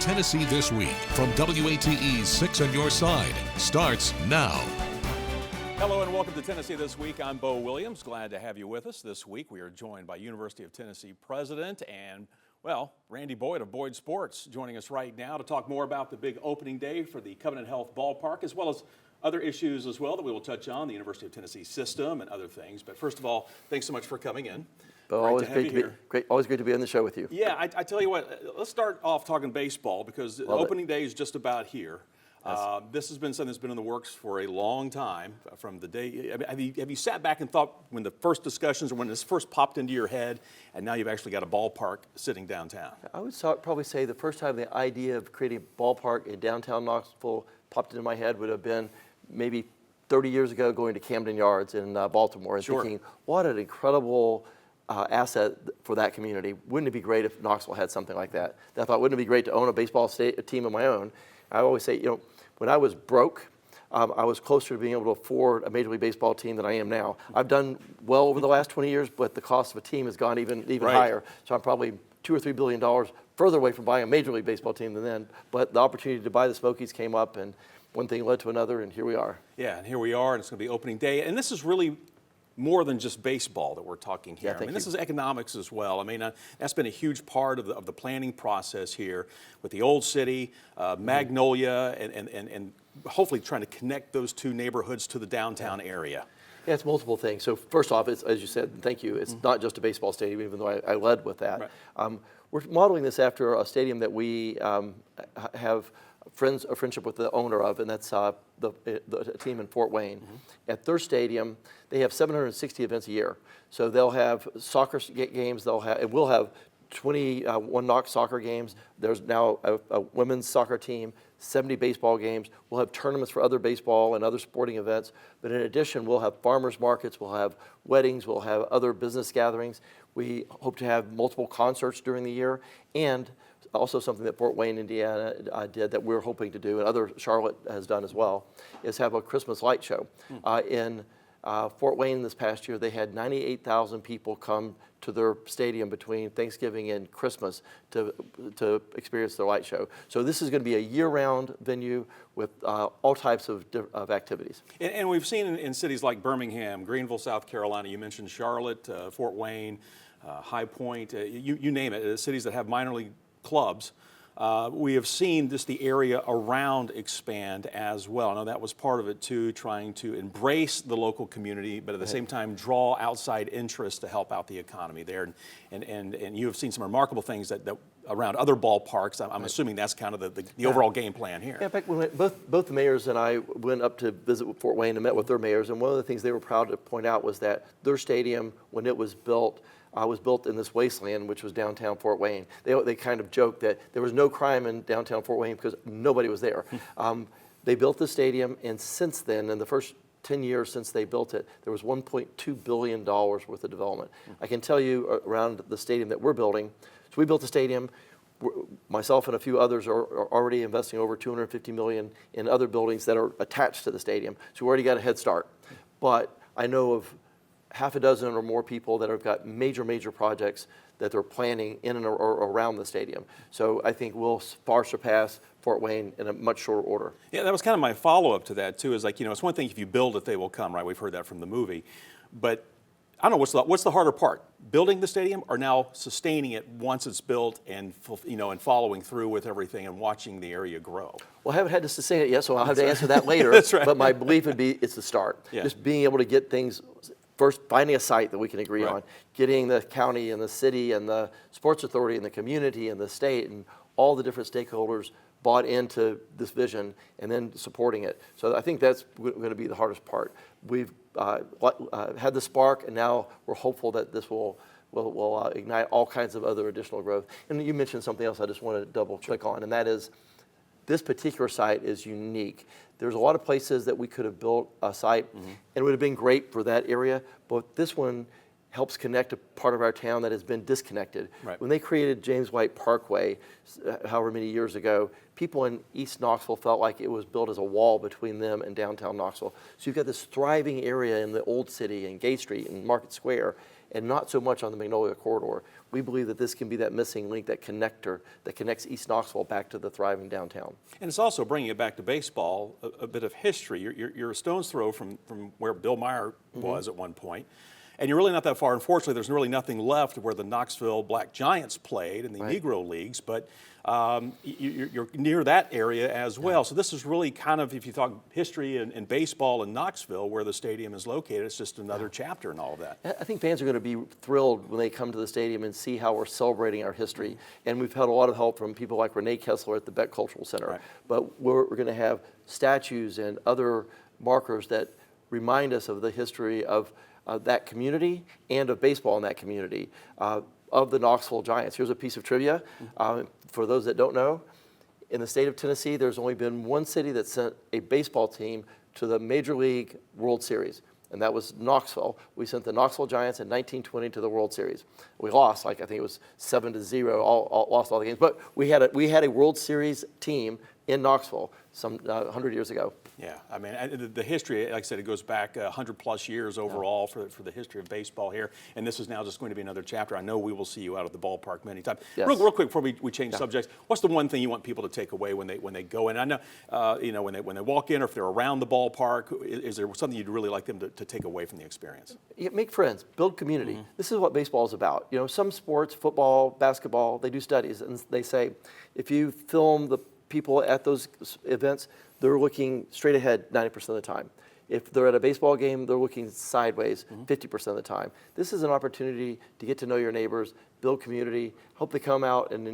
Tennessee This Week from WATE's 6 on Your Side starts now. Hello and welcome to Tennessee This Week. I'm Bo Williams. Glad to have you with us this week. We are joined by University of Tennessee President and, well, Randy Boyd of Boyd Sports joining us right now to talk more about the big opening day for the Covenant Health Ballpark, as well as other issues as well that we will touch on, the University of Tennessee system and other things. But first of all, thanks so much for coming in. Bo, always great to be on the show with you. Yeah, I tell you what, let's start off talking baseball because opening day is just about here. This has been something that's been in the works for a long time from the day. Have you sat back and thought when the first discussions or when this first popped into your head and now you've actually got a ballpark sitting downtown? I would probably say the first time the idea of creating a ballpark in downtown Knoxville popped into my head would have been maybe 30 years ago going to Camden Yards in Baltimore and thinking, what an incredible asset for that community. Wouldn't it be great if Knoxville had something like that? I thought, wouldn't it be great to own a baseball team of my own? I always say, when I was broke, I was closer to being able to afford a Major League Baseball team than I am now. I've done well over the last 20 years, but the cost of a team has gone even higher. So I'm probably $2 or $3 billion further away from buying a Major League Baseball team than then. But the opportunity to buy the Smokies came up, and one thing led to another, and here we are. Yeah, and here we are, and it's going to be opening day. And this is really more than just baseball that we're talking here. Yeah, this is economics as well. I mean, that's been a huge part of the planning process here with the Old City, Magnolia, and hopefully trying to connect those two neighborhoods to the downtown area. Yeah, it's multiple things. So first off, it's, as you said, thank you, it's not just a baseball stadium, even though I led with that. Right. We're modeling this after a stadium that we have a friendship with the owner of, and that's the team in Fort Wayne. At their stadium, they have 760 events a year. So they'll have soccer games. We'll have 21 Knox soccer games. There's now a women's soccer team, 70 baseball games. We'll have tournaments for other baseball and other sporting events. But in addition, we'll have farmers markets, we'll have weddings, we'll have other business gatherings. We hope to have multiple concerts during the year, and also something that Fort Wayne, Indiana did that we're hoping to do, and other Charlotte has done as well, is have a Christmas light show. In Fort Wayne this past year, they had 98,000 people come to their stadium between Thanksgiving and Christmas to experience their light show. So this is going to be a year-round venue with all types of activities. And we've seen in cities like Birmingham, Greenville, South Carolina, you mentioned Charlotte, Fort Wayne, High Point, you name it, cities that have minor league clubs. We have seen just the area around expand as well. I know that was part of it too, trying to embrace the local community, but at the same time draw outside interest to help out the economy there. And you have seen some remarkable things that around other ballparks. I'm assuming that's kind of the overall game plan here. Yeah, in fact, both the mayors and I went up to visit Fort Wayne and met with their mayors, and one of the things they were proud to point out was that their stadium, when it was built in this wasteland, which was downtown Fort Wayne. They kind of joked that there was no crime in downtown Fort Wayne because nobody was there. They built the stadium, and since then, in the first 10 years since they built it, there was $1.2 billion worth of development. I can tell you around the stadium that we're building, so we built the stadium, myself and a few others are already investing over $250 million in other buildings that are attached to the stadium. So we already got a head start. But I know of half a dozen or more people that have got major projects that they're planning in and or around the stadium. So I think we'll far surpass Fort Wayne in a much shorter order. Yeah, that was kind of my follow-up to that too, is like, it's one thing if you build it, they will come, right? We've heard that from the movie. But I don't know, what's the harder part? Building the stadium or now sustaining it once it's built and, and following through with everything and watching the area grow? Well, I haven't had to sustain it yet, so I'll have to answer that later. That's right. But my belief would be it's the start. Yeah. Just being able to get things. First, finding a site that we can agree on, getting the county and the city and the sports authority and the community and the state and all the different stakeholders bought into this vision and then supporting it. So I think that's going to be the hardest part. We've had the spark, and now we're hopeful that this will ignite all kinds of other additional growth. And you mentioned something else I just want to double click on, and that is this particular site is unique. There's a lot of places that we could have built a site, and it would have been great for that area, but this one helps connect a part of our town that has been disconnected. Right. When they created James White Parkway, however many years ago, people in East Knoxville felt like it was built as a wall between them and downtown Knoxville. So you've got this thriving area in the Old City and Gay Street and Market Square, and not so much on the Magnolia Corridor. We believe that this can be that missing link, that connector that connects East Knoxville back to the thriving downtown. And it's also bringing it back to baseball, a bit of history. You're a stone's throw from where Bill Meyer was at one point. And you're really not that far. Unfortunately, there's really nothing left where the Knoxville Black Giants played in the Negro Leagues, but you're near that area as well. So this is really kind of, if you talk history and baseball in Knoxville, where the stadium is located, it's just another chapter in all of that. I think fans are going to be thrilled when they come to the stadium and see how we're celebrating our history. And we've had a lot of help from people like Renee Kessler at the Beck Cultural Center. Right. But we're going to have statues and other markers that remind us of the history of that community and of baseball in that community, of the Knoxville Giants. Here's a piece of trivia for those that don't know. In the state of Tennessee, there's only been one city that sent a baseball team to the Major League World Series, and that was Knoxville. We sent the Knoxville Giants in 1920 to the World Series. We lost, I think it was 7-0, lost all the games, but we had a World Series team in Knoxville some 100 years ago. Yeah, I mean, the history, like I said, it goes back 100+ years overall for the history of baseball here, and this is now just going to be another chapter. I know we will see you out at the ballpark many times. Yes. Real quick before we change subjects, what's the one thing you want people to take away when they go in? I know, when they walk in, or if they're around the ballpark, is there something you'd really like them to take away from the experience? Yeah, make friends, build community. This is what baseball is about. You know, some sports, football, basketball, they do studies, and they say if you film the people at those events, they're looking straight ahead 90% of the time. If they're at a baseball game, they're looking sideways 50% of the time. This is an opportunity to get to know your neighbors, build community, hope they come out and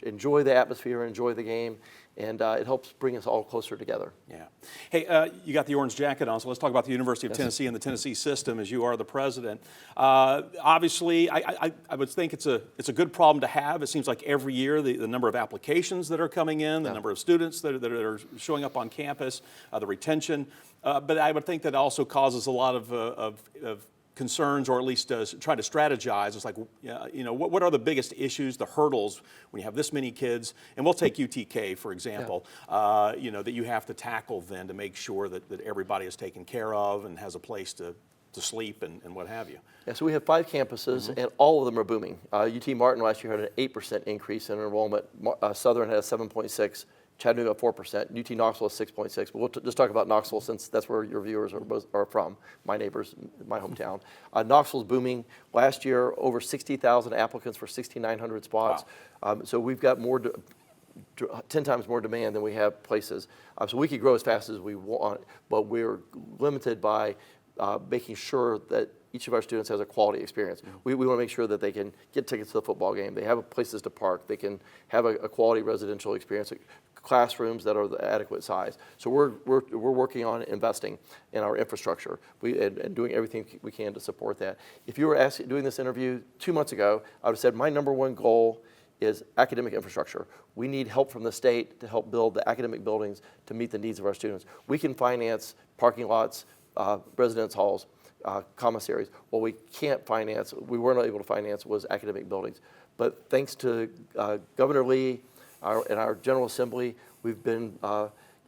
enjoy the atmosphere, enjoy the game, and it helps bring us all closer together. Yeah. Hey, you got the orange jacket on, so let's talk about the University of Tennessee and the Tennessee system as you are the president. Obviously, I would think it's a good problem to have. It seems like every year the number of applications that are coming in, the number of students that are showing up on campus, the retention. But I would think that also causes a lot of concerns, or at least try to strategize. It's like, what are the biggest issues, the hurdles when you have this many kids? And we'll take UTK, for example, that you have to tackle then to make sure that everybody is taken care of and has a place to sleep and what have you. Yeah, so we have 5 campuses, and all of them are booming. UT Martin last year had an 8% increase in enrollment. Southern had a 7.6%. Chattanooga 4%, UT Knoxville is 6.6%. But we'll just talk about Knoxville since that's where your viewers are from, my neighbors, my hometown. Knoxville's booming. Last year, over 60,000 applicants for 6,900 spots. Wow. So we've got 10 times more demand than we have places. So we could grow as fast as we want, but we're limited by making sure that each of our students has a quality experience. We want to make sure that they can get tickets to the football game, they have places to park, they can have a quality residential experience, classrooms that are the adequate size. So we're working on investing in our infrastructure and doing everything we can to support that. If you were doing this interview 2 months ago, I would have said my number one goal is academic infrastructure. We need help from the state to help build the academic buildings to meet the needs of our students. We can finance parking lots, residence halls, commissaries. What we can't finance, we were not able to finance, was academic buildings. But thanks to Governor Lee and our General Assembly, we've been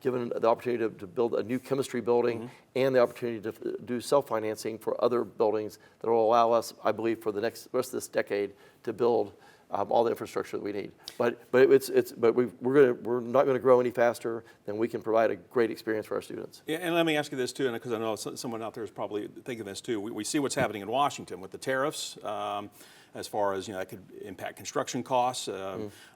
given the opportunity to build a new chemistry building and the opportunity to do self-financing for other buildings that will allow us, I believe, for the rest of this decade to build all the infrastructure that we need. But we're not going to grow any faster than we can provide a great experience for our students. Yeah, and let me ask you this too, because I know someone out there is probably thinking this too. We see what's happening in Washington with the tariffs. As far as, that could impact construction costs,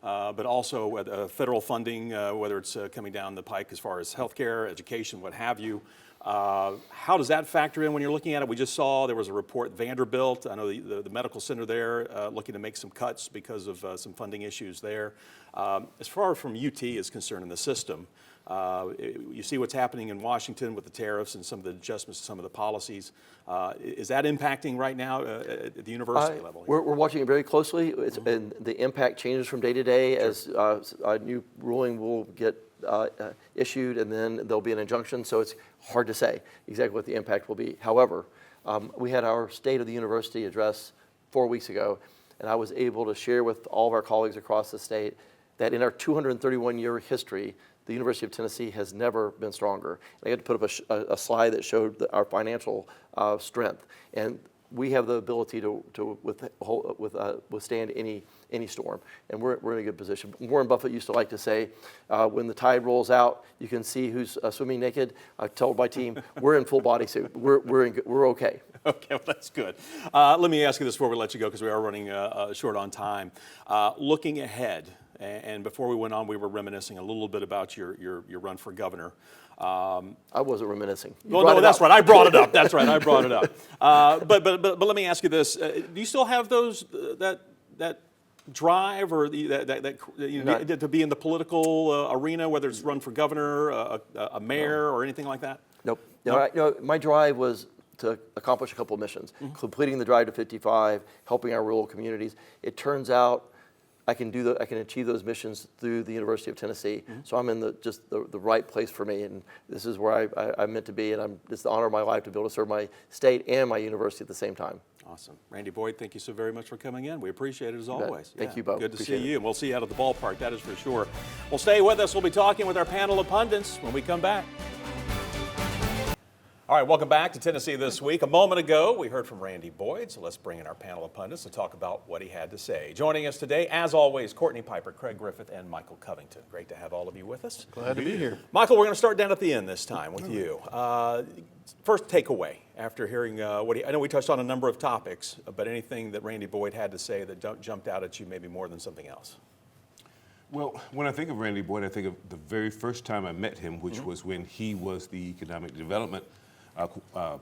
but also federal funding, whether it's coming down the pike as far as healthcare, education, what have you. How does that factor in when you're looking at it? We just saw there was a report, Vanderbilt, I know the medical center there, looking to make some cuts because of some funding issues there. As far from UT is concerned in the system, you see what's happening in Washington with the tariffs and some of the adjustments to some of the policies. Is that impacting right now at the university level? We're watching it very closely. And the impact changes from day to day as a new ruling will get issued, and then there'll be an injunction. So it's hard to say exactly what the impact will be. However, we had our State of the University address 4 weeks ago, and I was able to share with all of our colleagues across the state that in our 231-year history, the University of Tennessee has never been stronger. And I had to put up a slide that showed our financial strength. And we have the ability to withstand any storm, and we're in a good position. Warren Buffett used to like to say, when the tide rolls out, you can see who's swimming naked. I told my team, we're in full bodysuit. We're okay. Okay, well, that's good. Let me ask you this before we let you go, because we are running short on time. Looking ahead, and before we went on, we were reminiscing a little bit about your run for governor. I wasn't reminiscing. Well, no, that's right. I brought it up. That's right. I brought it up. But let me ask you this: do you still have those that drive or to be in the political arena, whether it's run for governor, a mayor, or anything like that? Nope. No, my drive was to accomplish a couple of missions, completing the drive to 55, helping our rural communities. It turns out I can achieve those missions through the University of Tennessee. So I'm in the right place for me, and this is where I'm meant to be, and it's the honor of my life to be able to serve my state and my university at the same time. Awesome. Randy Boyd, thank you so very much for coming in. We appreciate it as always. Thank you, Bo. Good to Appreciate see it. you, and we'll see you out at the ballpark, that is for sure. Well, stay with us. We'll be talking with our panel of pundits when we come back. All right, welcome back to Tennessee This Week. A moment ago, we heard from Randy Boyd, so let's bring in our panel of pundits to talk about what he had to say. Joining us today, as always, Courtney Piper, Craig Griffith, and Michael Covington. Great to have all of you with us. Glad to be here. Michael, we're going to start down at the end this time with you. First takeaway after hearing I know we touched on a number of topics, but anything that Randy Boyd had to say that jumped out at you maybe more than something else? Well, when I think of Randy Boyd, I think of the very first time I met him, which was when he was the economic development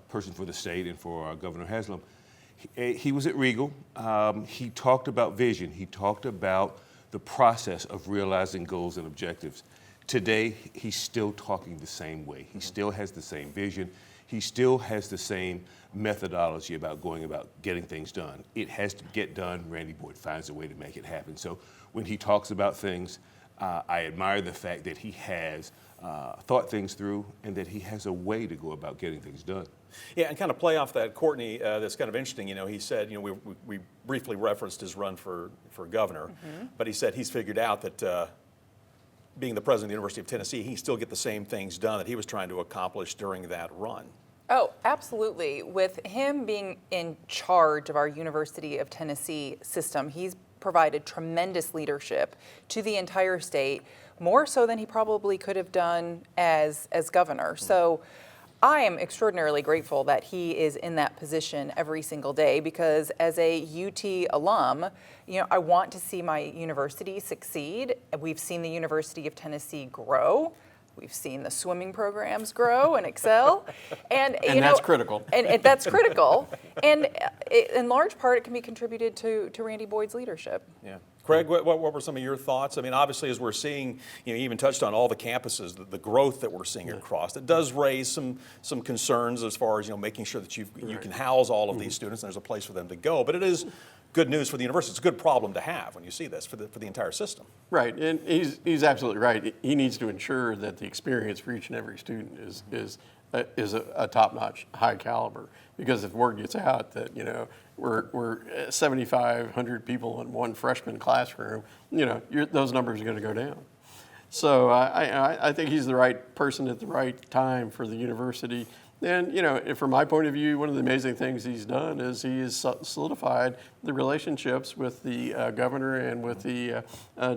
person for the state and for Governor Haslam. He was at Regal. He talked about vision. He talked about the process of realizing goals and objectives. Today, he's still talking the same way. He still has the same vision. He still has the same methodology about going about getting things done. It has to get done. Randy Boyd finds a way to make it happen. So when he talks about things, I admire the fact that he has thought things through and that he has a way to go about getting things done. Yeah, and kind of play off that, Courtney, that's kind of interesting. He said, we briefly referenced his run for governor, but he said he's figured out that being the president of the University of Tennessee, he still get the same things done that he was trying to accomplish during that run. Oh, absolutely. With him being in charge of our University of Tennessee system, he's provided tremendous leadership to the entire state, more so than he probably could have done as governor. So I am extraordinarily grateful that he is in that position every single day, because as a UT alum, I want to see my university succeed. We've seen the University of Tennessee grow. We've seen the swimming programs grow and excel, and that's critical. And that's critical. And in large part, it can be contributed to Randy Boyd's leadership. Yeah. Craig, what were some of your thoughts? I mean, obviously, as we're seeing, you even touched on all the campuses, the growth that we're seeing across. It does raise some concerns as far as making sure that you can house all of these students and there's a place for them to go. But it is good news for the university. It's a good problem to have when you see this for the entire system. Right, and he's absolutely right. He needs to ensure that the experience for each and every student is a top-notch, high caliber. Because if word gets out that we're 7,500 people in one freshman classroom, those numbers are going to go down. So I think he's the right person at the right time for the university. And from my point of view, one of the amazing things he's done is he has solidified the relationships with the governor and with the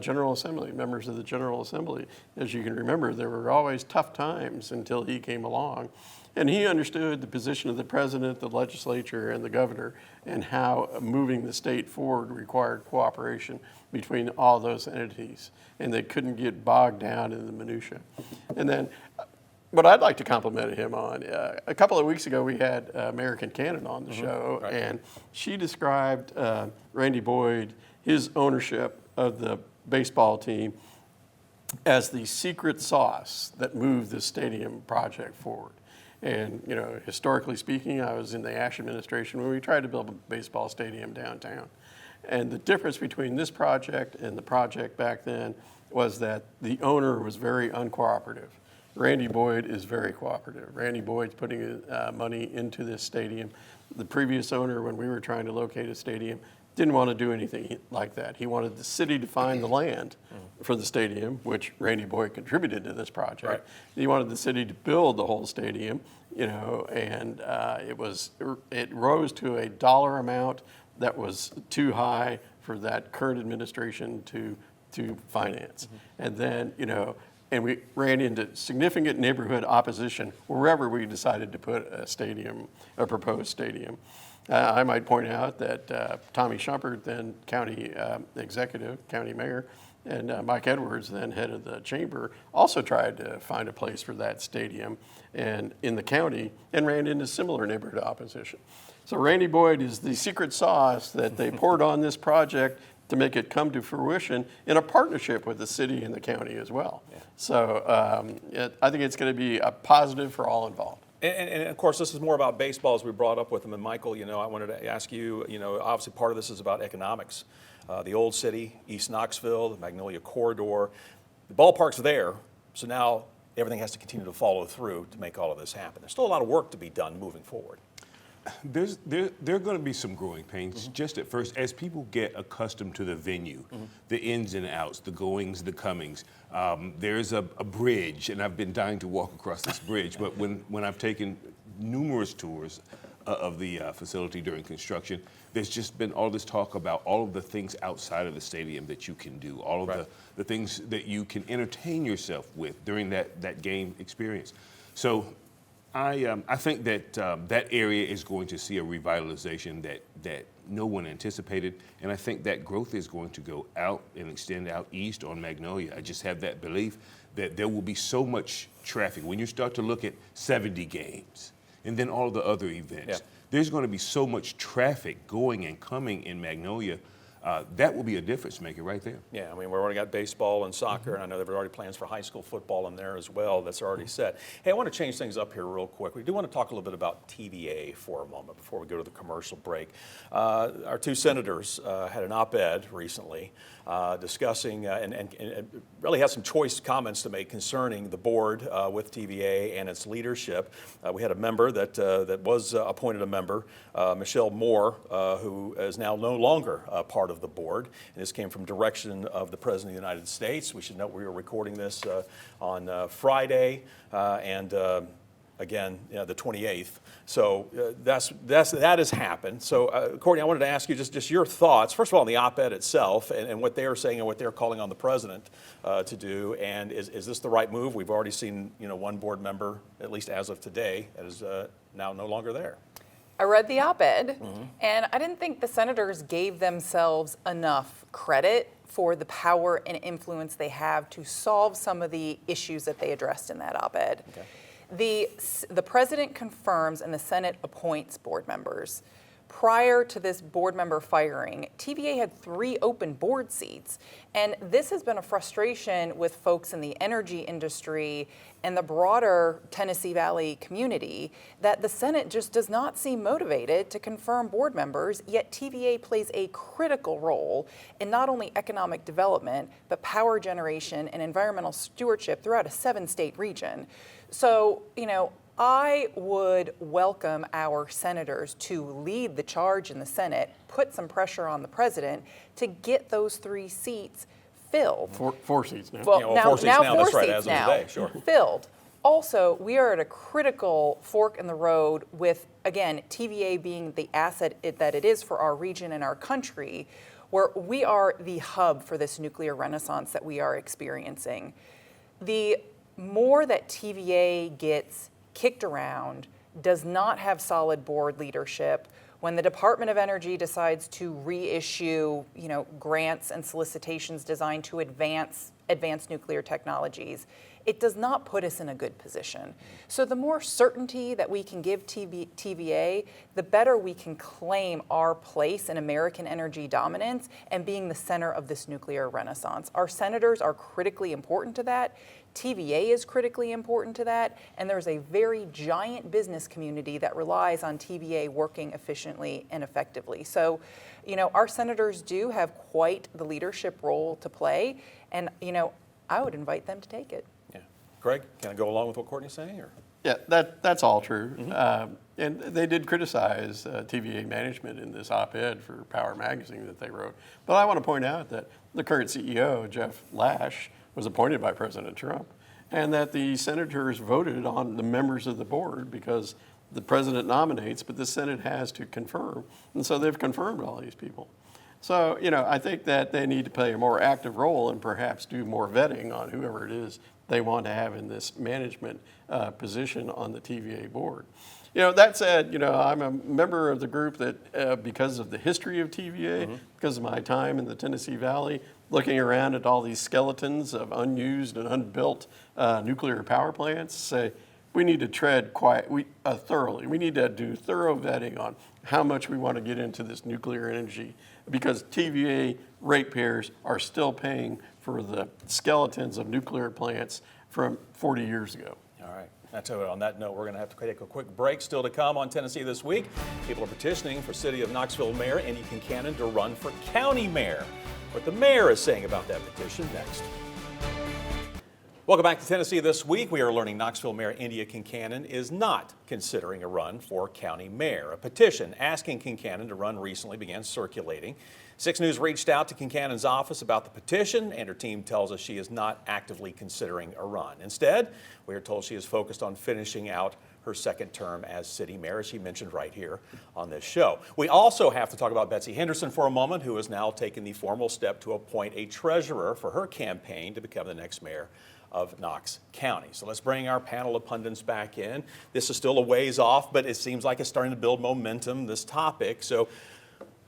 General Assembly, members of the General Assembly. As you can remember, there were always tough times until he came along. And he understood the position of the president, the legislature, and the governor, and how moving the state forward required cooperation between all those entities. And they couldn't get bogged down in the minutia. And then what I'd like to compliment him on, a couple of weeks ago we had American Cannon on the show, right. And she described Randy Boyd, his ownership of the baseball team, as the secret sauce that moved the stadium project forward. And, historically speaking, I was in the Ash administration when we tried to build a baseball stadium downtown. And the difference between this project and the project back then was that the owner was very uncooperative. Randy Boyd is very cooperative. Randy Boyd's putting money into this stadium. The previous owner, when we were trying to locate a stadium, didn't want to do anything like that. He wanted the city to find the land for the stadium, which Randy Boyd contributed to this project. Right. He wanted the city to build the whole stadium, and it rose to a dollar amount that was too high for that current administration to finance. And then, and we ran into significant neighborhood opposition wherever we decided to put a proposed stadium. I might point out that Tommy Shumpert, then county executive, county mayor, and Mike Edwards, then head of the chamber, also tried to find a place for that stadium and in the county and ran into similar neighborhood opposition. So Randy Boyd is the secret sauce that they poured on this project to make it come to fruition in a partnership with the city and the county as well. Yeah. So I think it's going to be a positive for all involved. And of course, this is more about baseball, as we brought up with him. And Michael, I wanted to ask you, obviously part of this is about economics. The old city, East Knoxville, the Magnolia Corridor, the ballpark's there, so now everything has to continue to follow through to make all of this happen. There's still a lot of work to be done moving forward. There are going to be some growing pains just at first as people get accustomed to the venue, the ins and outs, the goings, the comings. There's a bridge, and I've been dying to walk across this bridge, but when I've taken numerous tours of the facility during construction, there's just been all this talk about all of the things outside of the stadium that you can do, all of the things that you can entertain yourself with during that game experience. So I think that that area is going to see a revitalization that no one anticipated, and I think that growth is going to go out and extend out east on Magnolia. I just have that belief that there will be so much traffic. When you start to look at 70 games and then all the other events, there's going to be so much traffic going and coming in Magnolia. That will be a difference maker right there. Yeah, I mean, we've already got baseball and soccer, and I know there are already plans for high school football in there as well. That's already set. Hey, I want to change things up here real quick. We do want to talk a little bit about TVA for a moment before we go to the commercial break. Our two senators had an op-ed recently discussing and really had some choice comments to make concerning the board with TVA and its leadership. We had a member that was appointed a member, Michelle Moore, who is now no longer part of the board. And this came from direction of the President of the United States. We should note we were recording this on Friday and again, the 28th. So that has happened. So Courtney, I wanted to ask you just your thoughts, first of all, on the op-ed itself and what they are saying and what they're calling on the president to do. And is this the right move? We've already seen one board member, at least as of today, that is now no longer there. I read the op-ed, and I didn't think the senators gave themselves enough credit for the power and influence they have to solve some of the issues that they addressed in that op-ed. Okay. The president confirms and the Senate appoints board members. Prior to this board member firing, TVA had 3 open board seats. And this has been a frustration with folks in the energy industry and the broader Tennessee Valley community that the Senate just does not seem motivated to confirm board members, yet TVA plays a critical role in not only economic development, but power generation and environmental stewardship throughout a 7-state region. So, I would welcome our senators to lead the charge in the Senate, put some pressure on the president to get those 3 seats filled. Four seats now. Well, Yeah, now 4 seats now, four that's right, seats as of now today, sure. filled. Also, we are at a critical fork in the road with, again, TVA being the asset that it is for our region and our country, where we are the hub for this nuclear renaissance that we are experiencing. The more that TVA gets kicked around, does not have solid board leadership, when the Department of Energy decides to reissue, grants and solicitations designed to advance nuclear technologies, it does not put us in a good position. So the more certainty that we can give TVA, the better we can claim our place in American energy dominance and being the center of this nuclear renaissance. Our senators are critically important to that. TVA is critically important to that, and there's a very giant business community that relies on TVA working efficiently and effectively. So, our senators do have quite the leadership role to play, and, I would invite them to take it. Yeah. Craig, can I go along with what Courtney's saying? Or? Yeah, that's all true. And they did criticize TVA management in this op-ed for Power Magazine that they wrote. But I want to point out that the current CEO, Jeff Lash, was appointed by President Trump, and that the senators voted on the members of the board because the president nominates, but the Senate has to confirm. And so they've confirmed all these people. So, I think that they need to play a more active role and perhaps do more vetting on whoever it is they want to have in this management position on the TVA board. That said, I'm a member of the group that, because of the history of TVA, because of my time in the Tennessee Valley, looking around at all these skeletons of unused and unbuilt nuclear power plants, say we need to tread thoroughly. We need to do thorough vetting on how much we want to get into this nuclear energy, because TVA ratepayers are still paying for the skeletons of nuclear plants from 40 years ago. All right. That's it. On that note, we're going to have to take a quick break. Still to come on Tennessee This Week, people are petitioning for City of Knoxville Mayor Indy Kincannon to run for county mayor. What the mayor is saying about that petition next. Welcome back to Tennessee This Week. We are learning Knoxville Mayor Indy Kincannon is not considering a run for county mayor. A petition asking Kincannon to run recently began circulating. 6 News reached out to Kincannon's office about the petition, and her team tells us she is not actively considering a run. Instead, we are told she is focused on finishing out her second term as city mayor, as she mentioned right here on this show. We also have to talk about Betsy Henderson for a moment, who has now taken the formal step to appoint a treasurer for her campaign to become the next mayor of Knox County. So let's bring our panel of pundits back in. This is still a ways off, but it seems like it's starting to build momentum, this topic. So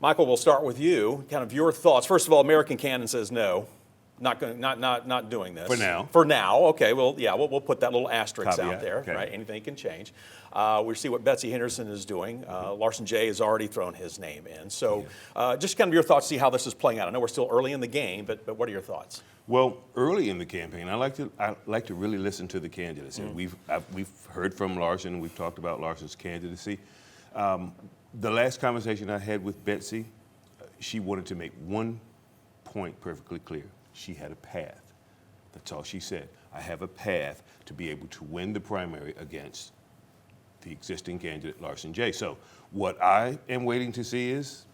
Michael, we'll start with you. Kind of your thoughts. First of all, Mayor Kincannon says no, not doing this. For now. For now, okay. Well, yeah, we'll put that little asterisk Caveat, out there, okay. right? Anything can change. We see what Betsy Henderson is doing. Larson J has already thrown his name in. So just kind of your thoughts, see how this is playing out. I know we're still early in the game, but what are your thoughts? Well, early in the campaign, I like to really listen to the candidates. And we've heard from Larson. We've talked about Larson's candidacy. The last conversation I had with Betsy, she wanted to make one point perfectly clear. She had a path. That's all she said. I have a path to be able to win the primary against the existing candidate, Larson J. So what I am waiting to see is,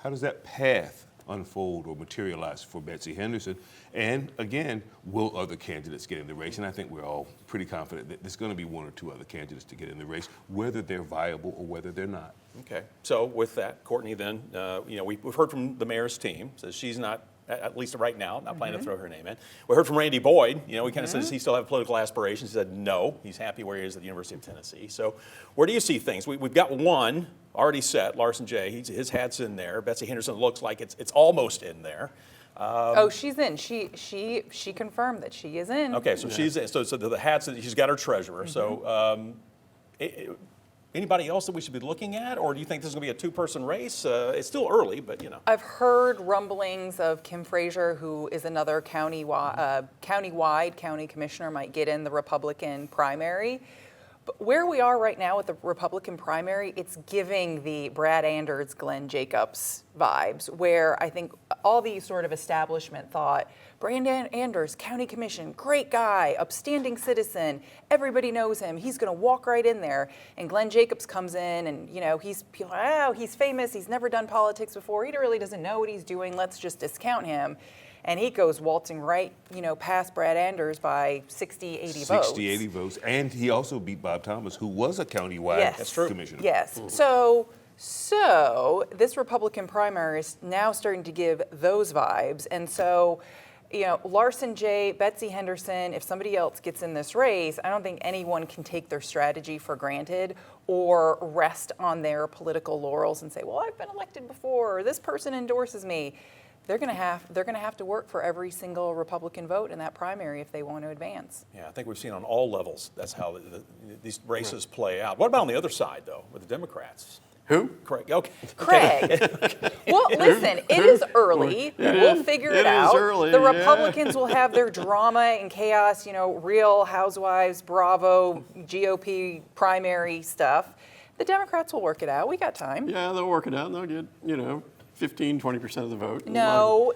how does that path unfold or materialize for Betsy Henderson? And again, will other candidates get in the race? And I think we're all pretty confident that there's going to be 1 or 2 other candidates to get in the race, whether they're viable or whether they're not. Okay. So with that, Courtney, then, we've heard from the mayor's team, says she's not, at least right now, not planning to throw her name in. We heard from Randy Boyd. We kind of said, does he still have political aspirations? He said no. He's happy where he is at the University of Tennessee. So where do you see things? We've got one already set, Larson J. His hat's in there. Betsy Henderson looks like it's almost in there. She's in. She confirmed that she is in. Okay, so she's in. So the hat's in. She's got her treasurer. So anybody else that we should be looking at, or do you think this is going to be a 2-person race? It's still early, but I've heard rumblings of Kim Frazier, who is another countywide county commissioner, might get in the Republican primary. But where we are right now with the Republican primary, it's giving the Brad Anders, Glenn Jacobs vibes, where I think all the sort of establishment thought, Brandon Anders, county commission, great guy, upstanding citizen, everybody knows him, he's going to walk right in there. And Glenn Jacobs comes in and, he's famous, he's never done politics before, he really doesn't know what he's doing, let's just discount him. And he goes waltzing right, past Brad Anders by 60, 80 votes. 60, 80 votes. And he also beat Bob Thomas, who was a countywide commissioner. Yes. So this Republican primary is now starting to give those vibes. And so, Larson J., Betsy Henderson, if somebody else gets in this race, I don't think anyone can take their strategy for granted or rest on their political laurels and say, well, I've been elected before, or this person endorses me. They're going to have to work for every single Republican vote in that primary if they want to advance. Yeah, I think we've seen on all levels that's how these races play out. What about on the other side, though, with the Democrats? Who? Craig. Okay. Craig. Well, listen, it is early. We'll figure it out. Early, the Republicans will have their drama and chaos, Real Housewives, Bravo, GOP primary stuff. The Democrats will work it out. We got time. Yeah, they'll work it out. They'll get, 15, 20% of the vote. No,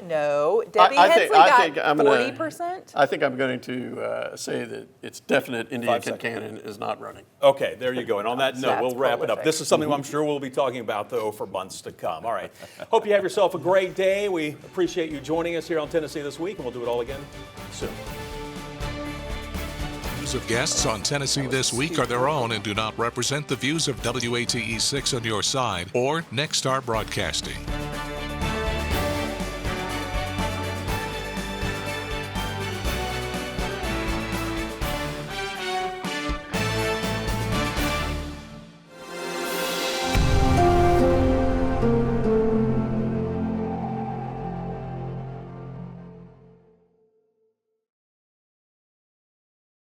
Debbie I Hensley think got I'm gonna- 40%. I think I'm going to say that it's definite India 5 seconds. Kincannon is not running. Okay, there you go. And on that note, That's we'll wrap it up. prolific. This is something I'm sure we'll be talking about, though, for months to come. All right. Hope you have yourself a great day. We appreciate you joining us here on Tennessee This Week, and we'll do it all again soon. Views of guests on Tennessee This Week are their own and do not represent the views of WATE 6 on your side or Next Star Broadcasting.